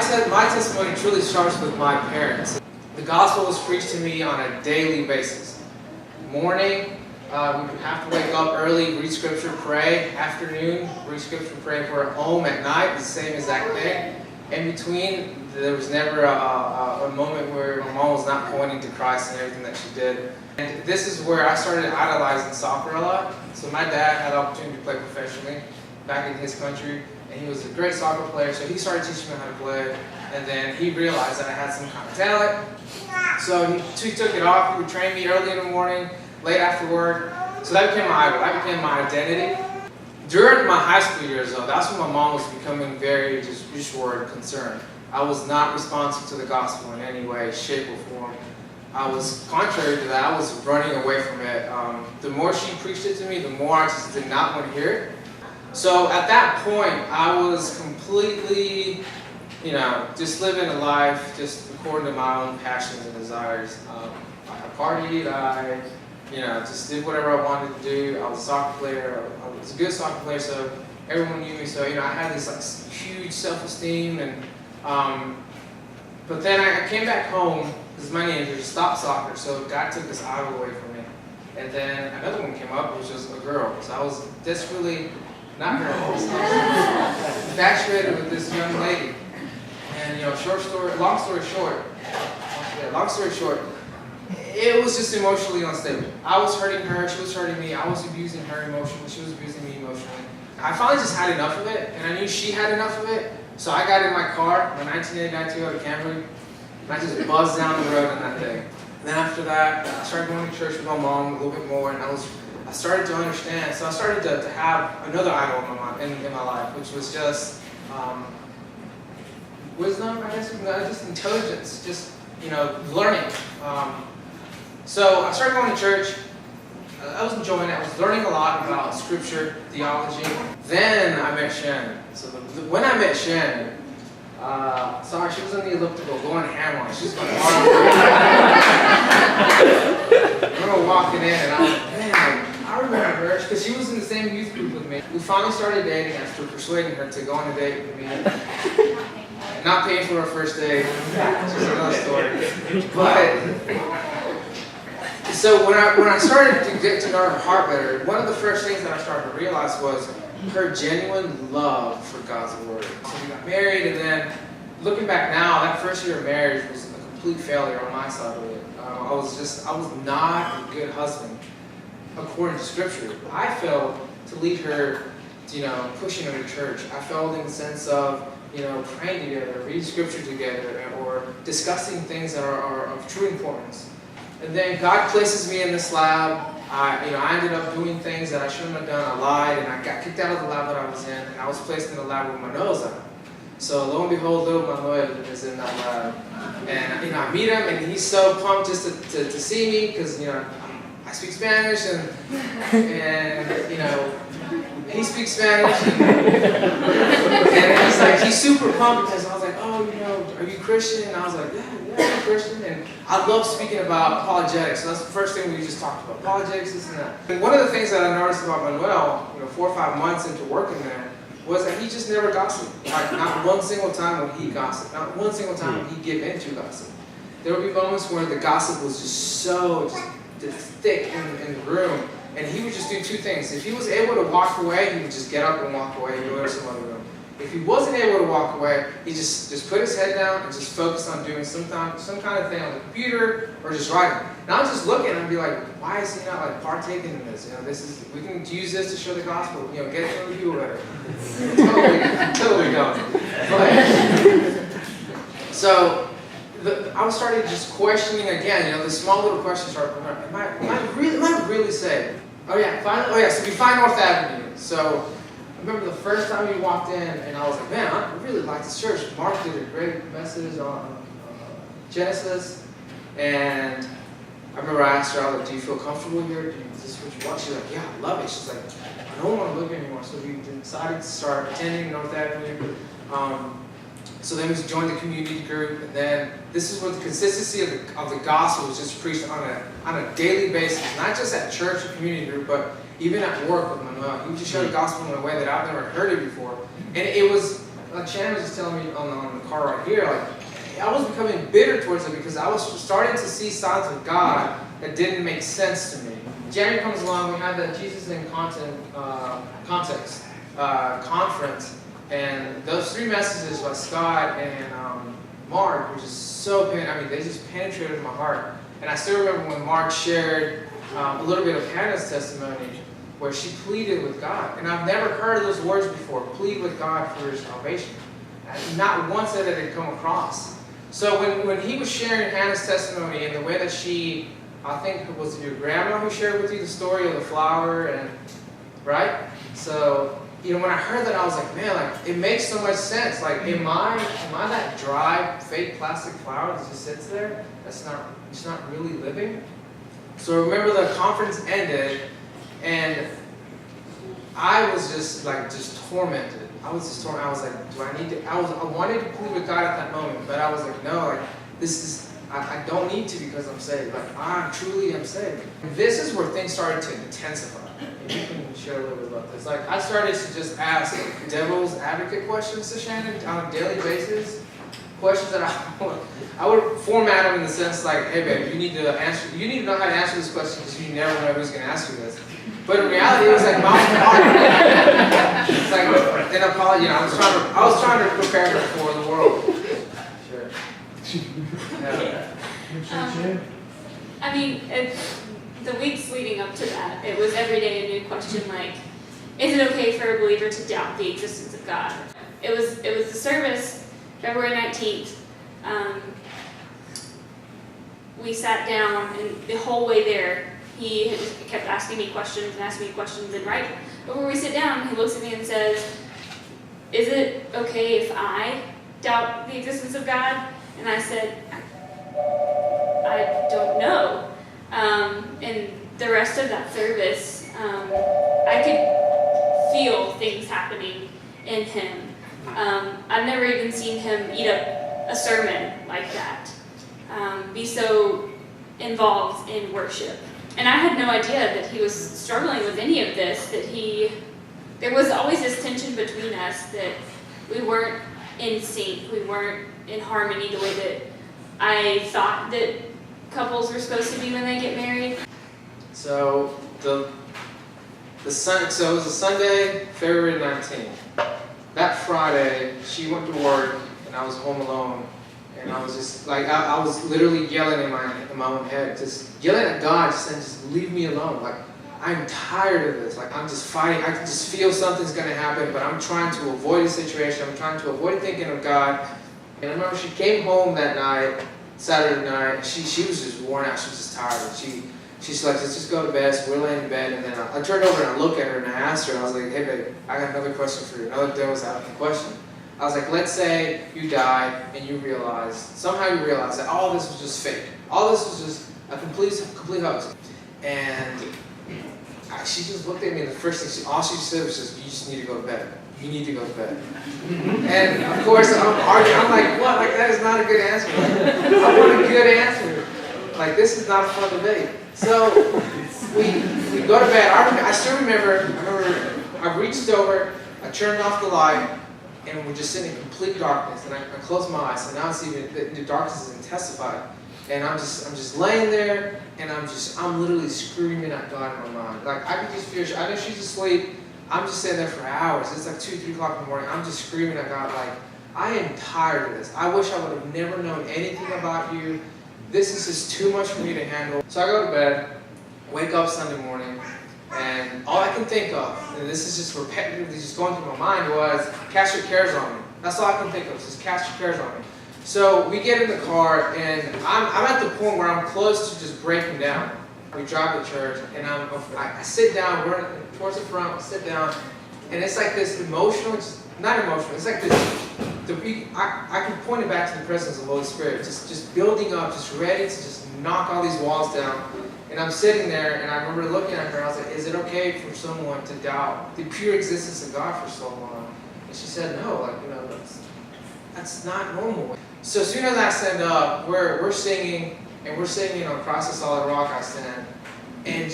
my testimony truly starts with my parents. The gospel was preached to me on a daily basis. Morning, we would have to wake up early, read scripture, pray. Afternoon, read scripture, pray. If we're at home at night, the same exact thing. In between, there was never a moment where my mom was not pointing to Christ and everything that she did. And this is where I started idolizing soccer a lot. So my dad had the opportunity to play professionally back in his country, and he was a great soccer player, so he started teaching me how to play. And then he realized that I had some kind of talent, so he took it off. He would train me early in the morning, late after work. So that became my idol, that became my identity. During my high school years, though, that's when my mom was becoming very concerned. I was not responsive to the gospel in any way, shape, or form. I was, contrary to that, I was running away from it. The more she preached it to me, the more I just did not want to hear it. So at that point, I was completely, just living a life just according to my own passions and desires. I partied, I just did whatever I wanted to do. I was a soccer player. I was a good soccer player, so everyone knew me. So I had this huge self-esteem, and but then I came back home because my neighbor stopped soccer, so God took this idol away from me. And then another one came up, which was a girl. So I was desperately not girl. I was infatuated with this young lady, and long story short. It was just emotionally unstable. I was hurting her, she was hurting me, I was abusing her emotionally, she was abusing me emotionally. I finally just had enough of it, and I knew she had enough of it, so I got in my car, my 1989 Toyota Camry, and I just buzzed down the road in that thing. And then after that, I started going to church with my mom a little bit more, and I started to understand. So I started to have another idol in my life, which was just wisdom, I guess, just intelligence, just learning. So I started going to church. I was enjoying it. I was learning a lot about scripture, theology. Then I met Shannon. So when I met Shannon, she was on the elliptical going ham on it. She's going hard. I remember walking in, and I was like, man, I remember her because she was in the same youth group with me. We finally started dating after persuading her to go on a date with me. Not paying for our first date. It's just another story. But so when I started to get to know her heart better, one of the first things that I started to realize was her genuine love for God's word. So we got married, and then looking back now, that first year of marriage was a complete failure on my side of it. I was not a good husband according to Scripture. I failed to lead her, pushing her to church. I failed in the sense of praying together, reading Scripture together, or discussing things that are of true importance. And then God places me in this lab. I ended up doing things that I shouldn't have done. I lied, and I got kicked out of the lab that I was in, and I was placed in the lab with Manuel's lab. So lo and behold, little Manuel is in that lab, and I meet him, and he's so pumped just to see me because I speak Spanish, and he speaks Spanish, and he's super pumped because I was like, oh, are you Christian? And I was like, yeah, I'm Christian, and I love speaking about apologetics. So that's the first thing we just talked about, apologetics, this and that. And one of the things that I noticed about Manuel, 4 or 5 months into working there, was that he just never gossiped. Like, not one single time would he gossip. Not one single time would he give into gossip. There would be moments where the gossip was just so thick in the room, and he would just do two things. If he was able to walk away, he would just get up and walk away and go to some other room. If he wasn't able to walk away, he just put his head down and just focused on doing some kind of thing on the computer or just writing. And I was just looking and I'd be like, why is he not partaking in this? We can use this to show the gospel. Get to know the people better. totally don't. But so I was starting just questioning again. The small little questions started. Am I really saved? Oh yeah, so we find North Avenue. So I remember the first time we walked in, and I was like, man, I really like this church. Mark did a great message on Genesis, and I remember I asked her, I was like, do you feel comfortable here? Is this what you want? She's like, yeah, I love it. She's like, I don't want to live here anymore. So we decided to start attending North Avenue. So then we joined the community group, and then this is where the consistency of the gospel was just preached on a daily basis, not just at church or community group, but even at work with Manuel. He would just share the gospel in a way that I've never heard it before. And it was like Shannon was just telling me on the car right here, like I was becoming bitter towards it because I was starting to see sides of God that didn't make sense to me. January comes along, we had the Jesus in Context conference, and those 3 messages by Scott and Mark were just so, they just penetrated my heart. And I still remember when Mark shared a little bit of Hannah's testimony where she pleaded with God. And I've never heard those words before, plead with God for your salvation. And not once that it had come across. So when he was sharing Hannah's testimony and the way that she, I think it was your grandma who shared with you the story of the flower, and right? So, when I heard that, I was like, man, like it makes so much sense. Like, am I that dry, fake plastic flower that just sits there? It's not really living. So remember the conference ended, and I was just tormented. I was like, do I need to? I wanted to plead with God at that moment, but I was like, no, like I don't need to because I'm saved. Like I truly am saved. And this is where things started to intensify. And you can share a little bit about this. Like I started to just ask devil's advocate questions to Shannon on a daily basis. Questions that I would format them in the sense like, hey babe, you need to know how to answer this question because you never know who's gonna ask you this. But in reality, it was like mouth to heart. It's like then I was trying to prepare her for the world. Sure. Yeah. The weeks leading up to that, it was every day a new question like, is it okay for a believer to doubt the existence of God? It was the service, February 19th. We sat down, and the whole way there, he kept asking me questions, and right before we sit down, he looks at me and says, is it okay if I doubt the existence of God? And I said, I don't know. And the rest of that service, I could feel things happening in him. I've never even seen him eat up a sermon like that, be so involved in worship. And I had no idea that he was struggling with any of this, there was always this tension between us that we weren't in sync, we weren't in harmony the way that I thought that couples were supposed to be when they get married. So it was a Sunday, February 19th. That Friday, she went to work and I was home alone. And I was just like, I was literally yelling in my own head, just yelling at God, saying, just leave me alone. Like, I'm tired of this. Like, I'm just fighting. I can just feel something's going to happen, but I'm trying to avoid the situation. I'm trying to avoid thinking of God. And I remember she came home that night, Saturday night. She was just worn out. She was just tired. And she's like, let's just go to bed. So we're laying in bed. And then I turned over and I looked at her and I asked her, I was like, hey, babe, I got another question for you. Another devil's advocate question. I was like, let's say you die and somehow you realize that all this was just fake. All this was just a complete hoax. And she just looked at me and the first thing all she said was just, you just need to go to bed. You need to go to bed. And of course I'm arguing, I'm like, what? Like that is not a good answer. Like, I want a good answer. Like this is not a fun debate. So we go to bed. I still remember I reached over, I turned off the light, and we're just sitting in complete darkness. And I closed my eyes, and now it's even the darkness is intensified. And I'm just laying there, and I'm literally screaming at God in my mind. Like I could just feel. I know she's asleep. I'm just sitting there for hours. It's like 2, 3 o'clock in the morning. I'm just screaming at God, like I am tired of this. I wish I would have never known anything about you. This is just too much for me to handle. So I go to bed, wake up Sunday morning. And all I can think of, and this is just repetitively just going through my mind, was cast your cares on me. That's all I can think of, just cast your cares on me. So we get in the car, and I'm at the point where I'm close to just breaking down. We drive to church, and I sit down, we're towards the front, I sit down, and it's like this emotional, not emotional, it's like this, I can point it back to the presence of the Holy Spirit, just building up, just ready to just knock all these walls down. And I'm sitting there, and I remember looking at her, and I was like, is it okay for someone to doubt the pure existence of God for so long? And she said, no, like, that's not normal. So as soon as I stand up, we're singing, and we're singing on Across the Solid Rock I Stand. And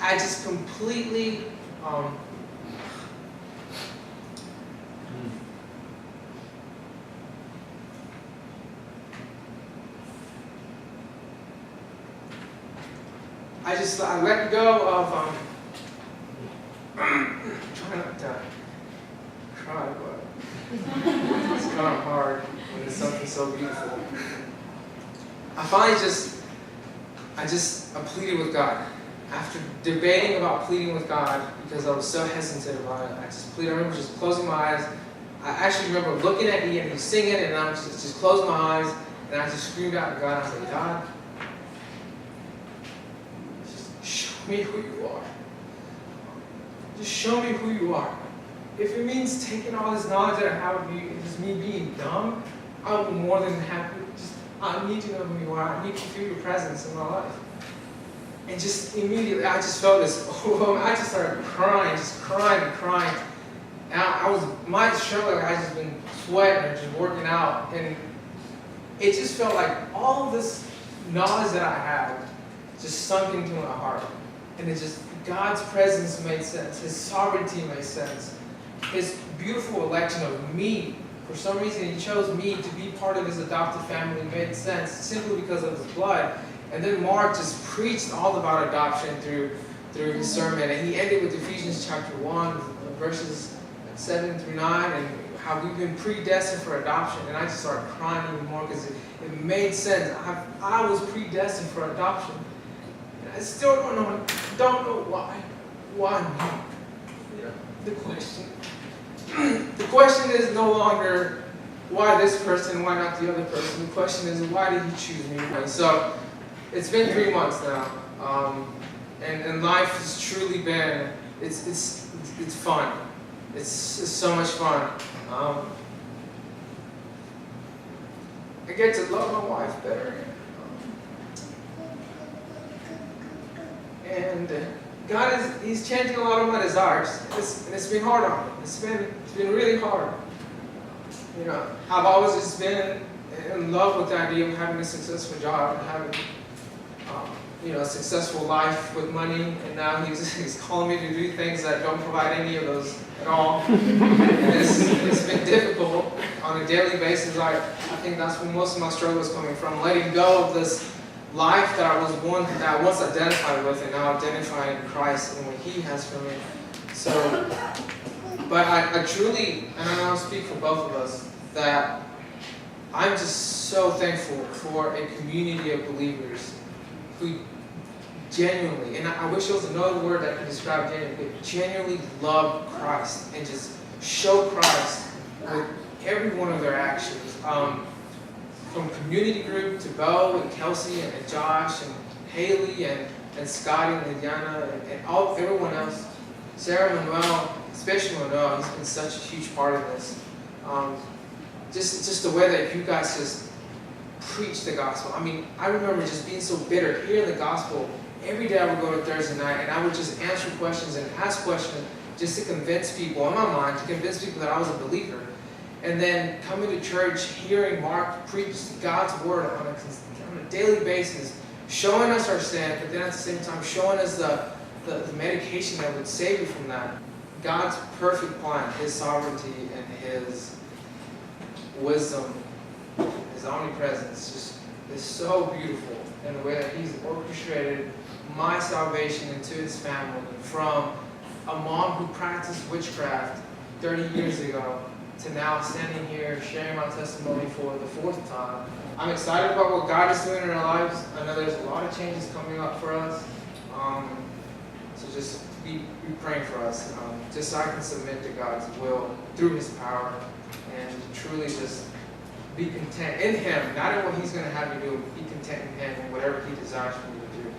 I just completely, I let go of, trying not to cry, but it's kind of hard when it's something so beautiful. I finally I pleaded with God. After debating about pleading with God, because I was so hesitant about it, I remember just closing my eyes. I actually remember looking at Ian, he was singing, and I was just closed my eyes, and I just screamed out to God. I was like, God, just show me who you are. Just show me who you are. If it means taking all this knowledge that I have of you, and just me being dumb, I'm more than happy. I need to know who you are. I need to feel your presence in my life. And just immediately, I just felt this overwhelm. I just started crying, just crying and crying. And my shirt, like I just been sweating and just working out. And it just felt like all of this knowledge that I had just sunk into my heart. And it just, God's presence made sense. His sovereignty made sense. His beautiful election of me, for some reason he chose me to be part of his adopted family, made sense simply because of his blood. And then Mark just preached all about adoption through his sermon. And he ended with Ephesians chapter 1, verses 7 through 9, and how we've been predestined for adoption. And I just started crying even more because it made sense. I was predestined for adoption. And I still don't know why. Why me? The question is no longer why this person, why not the other person. The question is, why did he choose me? And so it's been 3 months now, and life has truly been, it's fun. It's so much fun. I get to love my wife better. And God He's changing a lot of my desires. It's been hard on me. It's been really hard. I've always just been in love with the idea of having a successful job and having a successful life with money, and now he's calling me to do things that don't provide any of those at all. And it's been difficult on a daily basis. I think that's where most of my struggle is coming from, letting go of this life that I once identified with, and now identifying in Christ and what He has for me. So, but I truly, and I want to speak for both of us, that I'm just so thankful for a community of believers who genuinely, and I wish there was another word that could describe genuinely, but genuinely love Christ and just show Christ with every one of their actions. From community group to Bo and Kelsey and Josh and Haley and Scotty and Lidiana and everyone else, Sarah, Manuel, especially Manuel, he's been such a huge part of this. Just the way that you guys just preach the gospel. I mean, I remember just being so bitter, hearing the gospel. Every day I would go to Thursday night and I would just answer questions and ask questions just to convince people, in my mind, to convince people that I was a believer. And then coming to church, hearing Mark preach God's word on a daily basis, showing us our sin, but then at the same time showing us the medication that would save you from that. God's perfect plan, His sovereignty and His wisdom, His omnipresence, just is so beautiful in the way that He's orchestrated my salvation into His family, from a mom who practiced witchcraft 30 years ago to now standing here sharing my testimony for the 4th time. I'm excited about what God is doing in our lives. I know there's a lot of changes coming up for us. So just be praying for us, just so I can submit to God's will through His power and truly just be content in Him, not in what He's going to have me do. Be content in Him and whatever He desires for me to do.